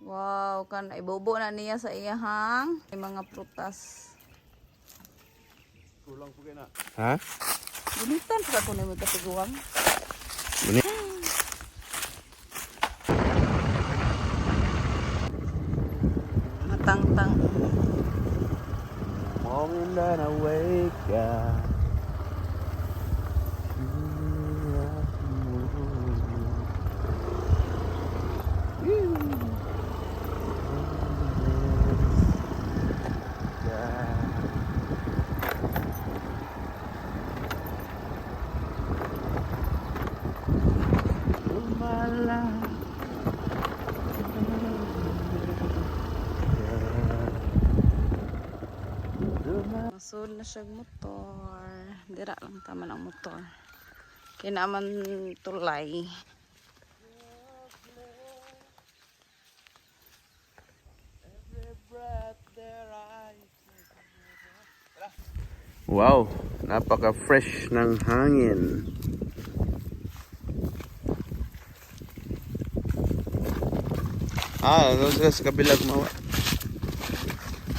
Wow, kan ibobo na niya sa iyahang may mga prutas. Kulang po kayo na. Ha? Gunitan sa kuno mo kasiguang. Gunit. Matang-tang. Morning that I wake up. Masud na siya motor. Dira lang tama ang motor. Kinaman tulay. Wow, napaka-fresh ng hangin. Doon sila sa kabila gumawa.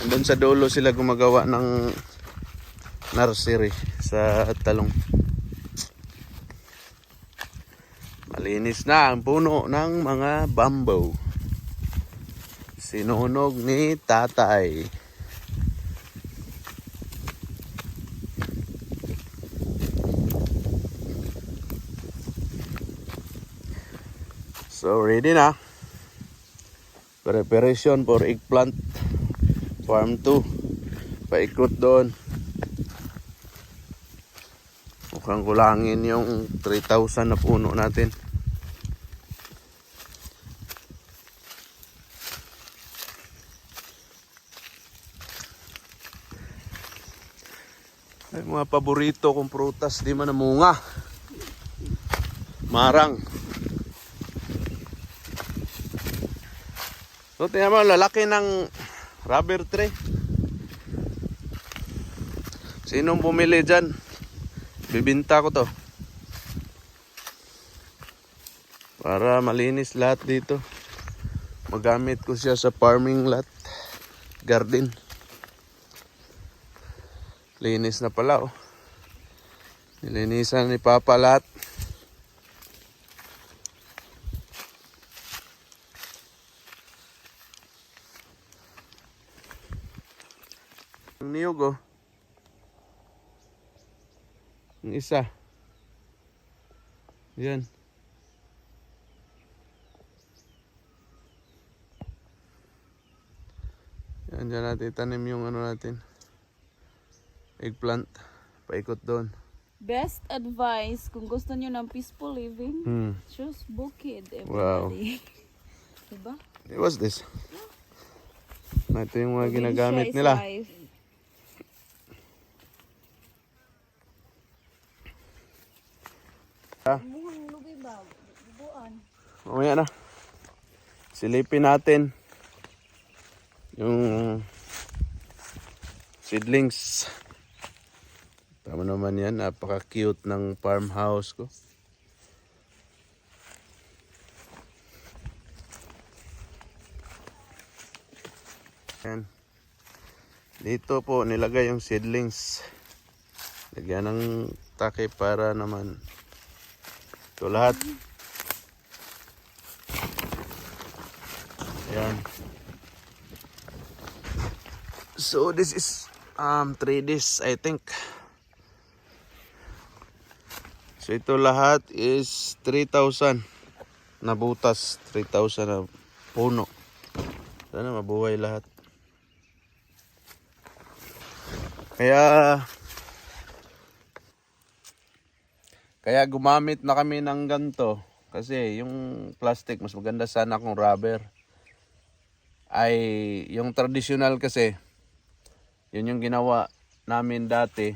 Doon sa dulo sila gumagawa ng nursery sa talong. Malinis na ang puno ng mga bamboo. Sinunog ni tatay. So ready na. Preparation for eggplant farm 2. Paikot doon. Mukhang kulangin yung 3,000 na puno natin. Ay, mga paborito kong prutas di man namunga. Marang. So tingnan mo, lalaki ng rubber tree. Sinong bumili dyan? Bibinta ko to. Para malinis lahat dito. Magamit ko siya sa farming lot. Garden. Linis na pala oh. Nilinisan ni Papa lahat. Ang niyog oh. Ang isa. Yan. Yan, dyan natin tanim yung ano natin. Eggplant. Paikot doon. Best advice kung gusto niyo ng peaceful living, choose bukid everybody. Wow. Diba? What's this? Ito yung mga Probinsya ginagamit is nila. life. Mamaya na. Silipin natin yung seedlings. Tama naman yan. Napaka-cute ng farmhouse ko. Yan. Dito po nilagay yung seedlings. Lagyan ng takip para naman ito lahat. Yan. So this is 3 days I think. So ito lahat is 3,000 na butas, 3,000 na puno. Sana mabuhay lahat. Kaya gumamit na kami ng ganito kasi yung plastic mas maganda sana kung rubber. Ay yung traditional kasi yun yung ginawa namin dati.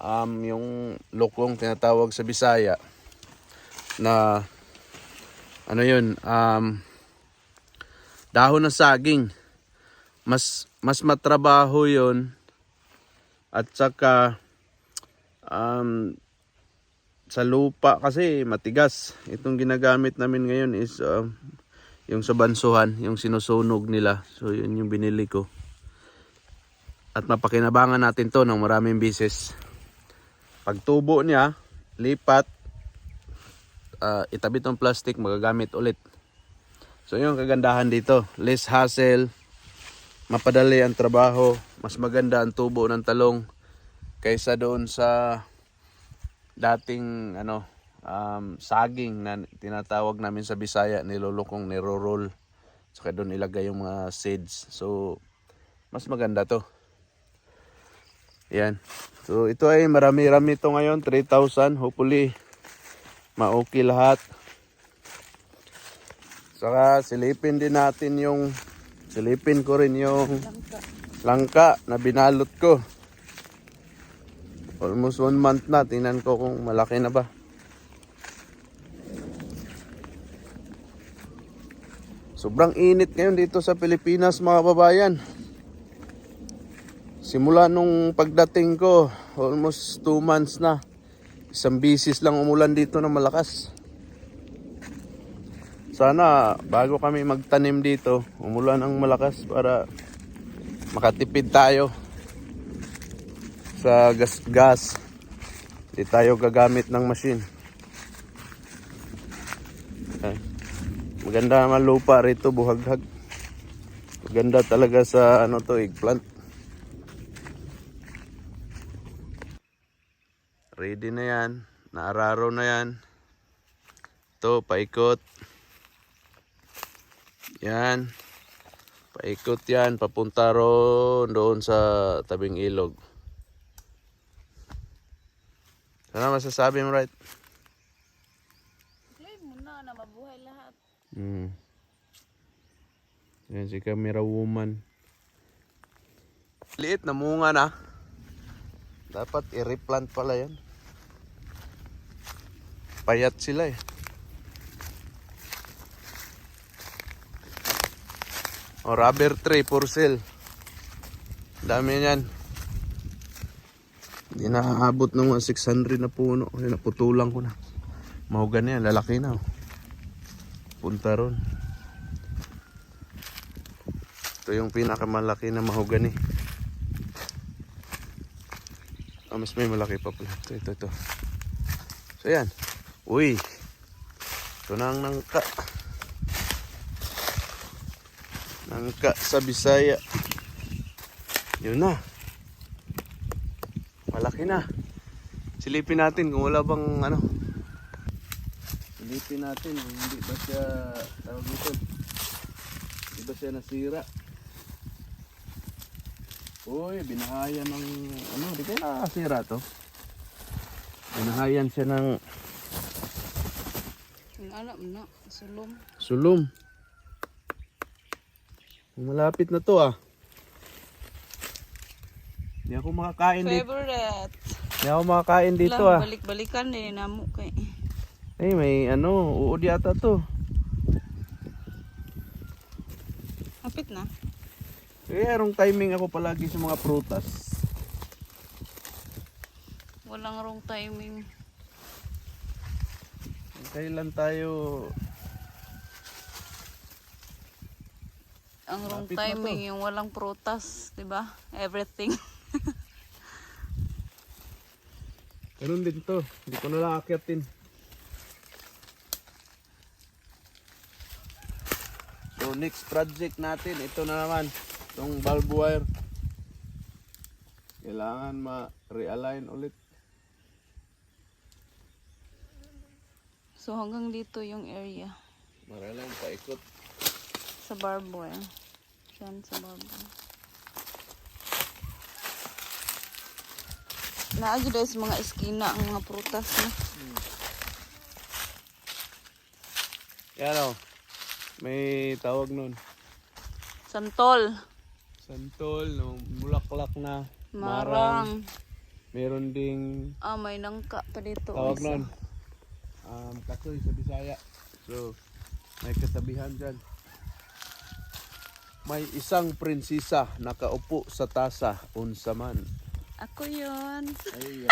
Yung lokong tinatawag sa Bisaya na ano yun, dahon ng saging. Mas matrabaho yun at saka sa lupa kasi matigas. Itong ginagamit namin ngayon is Yung sa bansuhan, yung sinusunog nila. So yun yung binili ko. At mapakinabangan natin to ng maraming bisis. Pag tubo niya, lipat, itabi tong plastic, magagamit ulit. So yung kagandahan dito, less hassle, mapadali ang trabaho, mas maganda ang tubo ng talong kaysa doon sa dating saging na tinatawag namin sa Bisaya, nilulukong niro-roll. Saka doon ilagay yung mga seeds. So mas maganda to. Yan. So ito ay marami-rami to ngayon, 3,000. Hopefully ma-okay lahat. Saka silipin ko rin yung langka na binalot ko. Almost 1 month na. Tingnan ko kung malaki na ba. Sobrang init ngayon dito sa Pilipinas, mga babayan. Simula nung pagdating ko, almost 2 months na. Isang bisis lang umulan dito na malakas. Sana bago kami magtanim dito, umulan ng malakas para makatipid tayo sa gas. Hindi tayo gagamit ng machine. Maganda naman lupa rito, buhaghag. Maganda talaga sa eggplant. Ready na yan. Naararo na yan. Ito, paikot. Yan. Paikot yan. Papunta doon sa tabing ilog. Ano masasabi mo, right? Play mo na mabuhay lahat. Yan si camera woman. Liit na munga na. Dapat i-replant pala yan. Payat sila eh. O, rubber tree for sale. Dami yan. Hindi naaabot ng mga 600 na puno. Kasi naputulang ko na. Mahugan yan, lalaki na. Punta ron. Ito yung pinakamalaki na mahogany. Mas may malaki pa pala. Ito. So yan. Uy. Ito na ang nangka. Nangka sa Bisaya. Yun na. Malaki na. Silipin natin kung wala bang Silipin natin kung hindi ba siya tawag dito. Hindi ba siya nasira. Uy, binahayan ng di kaya nakasira to. Binahayan siya ng Alam na, sulom. Malapit na to ah. Hindi ako makakain dito. Favorite. Hindi ako makakain dito ah. Balik-balikan din namo kay. Ay, may uod yata to. Hapit na. Arong timing ako palagi sa mga prutas. Walang wrong timing. Kailan tayo Ang wrong Lapit na timing to. yung walang prutas, 'di ba? Everything. Ganun din to. Hindi ko na akyatin. So next project natin, ito na naman. Itong bulb wire. Kailangan ma-realign ulit. So hanggang dito yung area Ma-realign, paikot. sa barbed wire. Diyan sa barbed wire. Naadyo dahil sa mga eskina ang mga prutas na. Yan o. May tawag nun. Santol. Santol, no, mulaklak na. Marang. Meron ding May nangka pa dito. tawag isa. nun. Kasoy sa Bisaya. So, may katabihan dyan. May isang prinsesa nakaupo sa tasa, unsa man. Ako yun. Ay.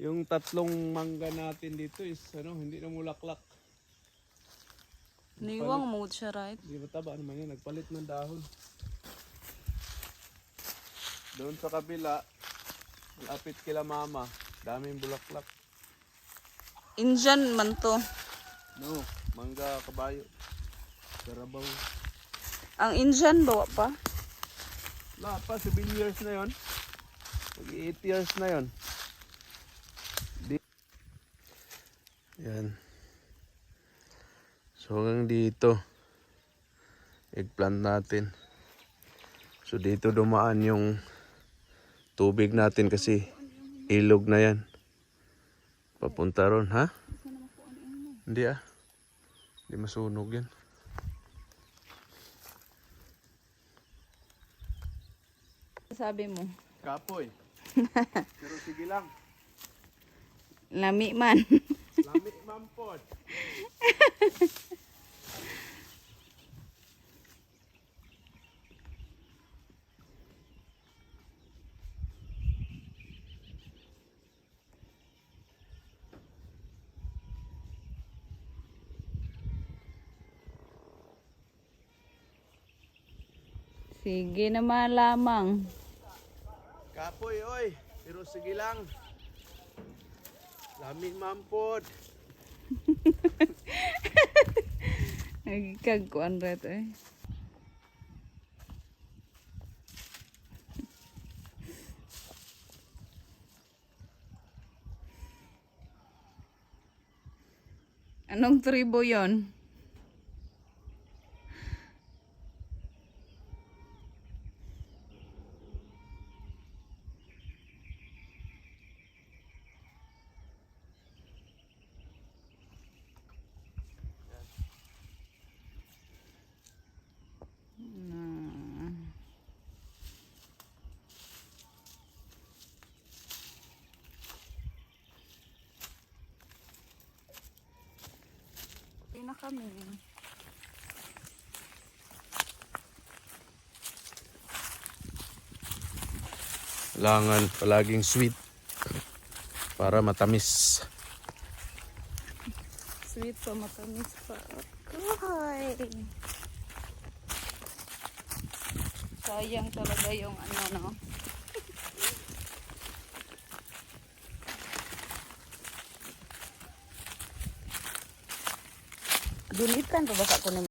Yung tatlong mangga natin dito is hindi na mulaklak. Niwang mo siya, right? Di mataba naman yan, nagpalit ng dahon. Doon sa kabila, malapit kila mama, daming bulaklak. Indian man to. No, mangga kabayo. Karabaw. Ang Indian bawa pa. Wala pa, 7 years na yon. 8 years na yon. Yan. So hanggang dito, eggplant natin. So dito dumaan yung tubig natin kasi ilog na yan. Papunta ron, ha? Hindi ah. Hindi masunog yan. Sabi mo. Kapoy. Pero sige lang. Lami man. Lami mampod. Sige naman lamang. Kapoy, oy. Pero sige lang. Lami mampod. Nagkagkuan rin eh. Anong tribo yon? Na kami. Kailangan palaging sweet para matamis. Sweet pa, matamis pa. Ay. Sayang talaga yung ano, no? Dilitan pa ba sa ako